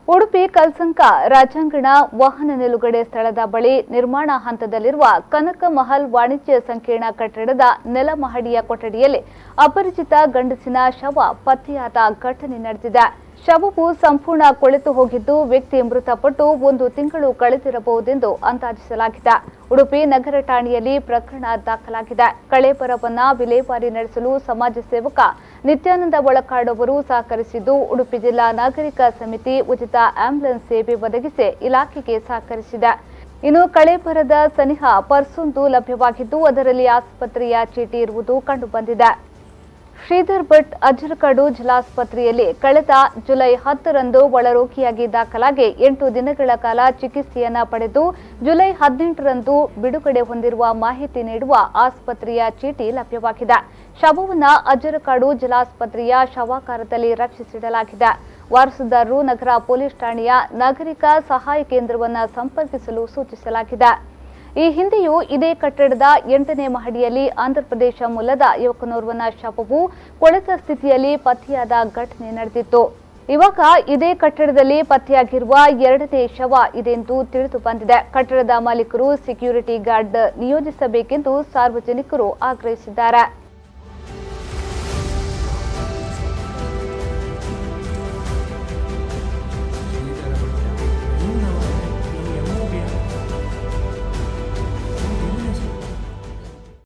ಉಡುಪಿ ಕಲ್ಸಂಕ ರಾಜಾಂಗಣ ವಾಹನ ನಿಲುಗಡೆ ಸ್ಥಳದ ಬಳಿ ನಿರ್ಮಾಣ ಹಂತದಲ್ಲಿರುವ ಕನಕ ಮಹಲ್ ವಾಣಿಜ್ಯ ಸಂಕೀರ್ಣ ಕಟ್ಟಡದ ನೆಲಮಹಡಿಯ ಕೊಠಡಿಯಲ್ಲಿ ಅಪರಿಚಿತ ಗಂಡಸಿನ ಶವ ಪತ್ತೆಯಾದ ಘಟನೆ ನಡೆದಿದೆ. ಶವವು ಸಂಪೂರ್ಣ ಕೊಳೆತು ಹೋಗಿದ್ದು ವ್ಯಕ್ತಿ ಮೃತಪಟ್ಟು 1 ತಿಂಗಳು ಕಳೆದಿರಬಹುದೆಂದು ಅಂದಾಜಿಸಲಾಗಿದೆ. ಉಡುಪಿ ನಗರ ಠಾಣೆಯಲ್ಲಿ ಪ್ರಕರಣ ದಾಖಲಾಗಿದೆ. ಕಳೇಬರವನ್ನ ವಿಲೇವಾರಿ ನಡೆಸಲು ಸಮಾಜ ಸೇವಕ ನಿತ್ಯಾನಂದ ಒಳಕಾಡ್ ಅವರು ಸಹಕರಿಸಿದ್ದು, ಉಡುಪಿ ಜಿಲ್ಲಾ ನಾಗರಿಕ ಸಮಿತಿ ಉಚಿತ ಆಂಬ್ಯುಲೆನ್ಸ್ ಸೇವೆ ಒದಗಿಸಿ ಇಲಾಖೆಗೆ ಸಹಕರಿಸಿದೆ. ಇನ್ನು ಕಳೇಬರದ ಸನಿಹ ಪರ್ಸೊಂದು ಲಭ್ಯವಾಗಿದ್ದು ಅದರಲ್ಲಿ ಆಸ್ಪತ್ರೆಯ ಚೀಟಿ ಇರುವುದು ಕಂಡುಬಂದಿದೆ. ಶ್ರೀಧರ್ ಭಟ್ ಅಜ್ಜರಕಾಡು ಜಿಲ್ಲಾಸ್ಪತ್ರೆಯಲ್ಲಿ ಕಳೆದ ಜುಲೈ 10ರಂದು ಒಳರೋಗಿಯಾಗಿ ದಾಖಲಾಗಿ 8 ದಿನಗಳ ಕಾಲ ಚಿಕಿತ್ಸೆಯನ್ನ ಪಡೆದು ಜುಲೈ 18ರಂದು ಬಿಡುಗಡೆ ಹೊಂದಿರುವ ಮಾಹಿತಿ ನೀಡುವ ಆಸ್ಪತ್ರೆಯ ಚೀಟಿ ಲಭ್ಯವಾಗಿದೆ. ಶವವನ್ನು ಅಜ್ಜರಕಾಡು ಜಿಲ್ಲಾಸ್ಪತ್ರೆಯ ಶವಾಗಾರದಲ್ಲಿ ರಕ್ಷಿಸಿಡಲಾಗಿದೆ. ವಾರಸುದಾರರು ನಗರ ಪೊಲೀಸ್ ಠಾಣೆಯ ನಾಗರಿಕ ಸಹಾಯ ಕೇಂದ್ರವನ್ನು ಸಂಪರ್ಕಿಸಲು ಸೂಚಿಸಲಾಗಿದೆ. ಈ ಹಿಂದೆಯೂ ಇದೇ ಕಟ್ಟಡದ 8ನೇ ಮಹಡಿಯಲ್ಲಿ ಆಂಧ್ರಪ್ರದೇಶ ಮೂಲದ ಯುವಕನೋರ್ವನ ಶವವು ಕೊಳೆತ ಸ್ಥಿತಿಯಲ್ಲಿ ಪತ್ತೆಯಾದ ಘಟನೆ ನಡೆದಿತ್ತು. ಇವಾಗ ಇದೇ ಕಟ್ಟಡದಲ್ಲಿ ಪತ್ತೆಯಾಗಿರುವ 2ನೇ ಶವ ಇದೆಂದು ತಿಳಿದು ಬಂದಿದೆ. ಕಟ್ಟಡದ ಮಾಲೀಕರು ಸೆಕ್ಯೂರಿಟಿ ಗಾರ್ಡ್ ನಿಯೋಜಿಸಬೇಕೆಂದು ಸಾರ್ವಜನಿಕರು ಆಗ್ರಹಿಸಿದ್ದಾರೆ.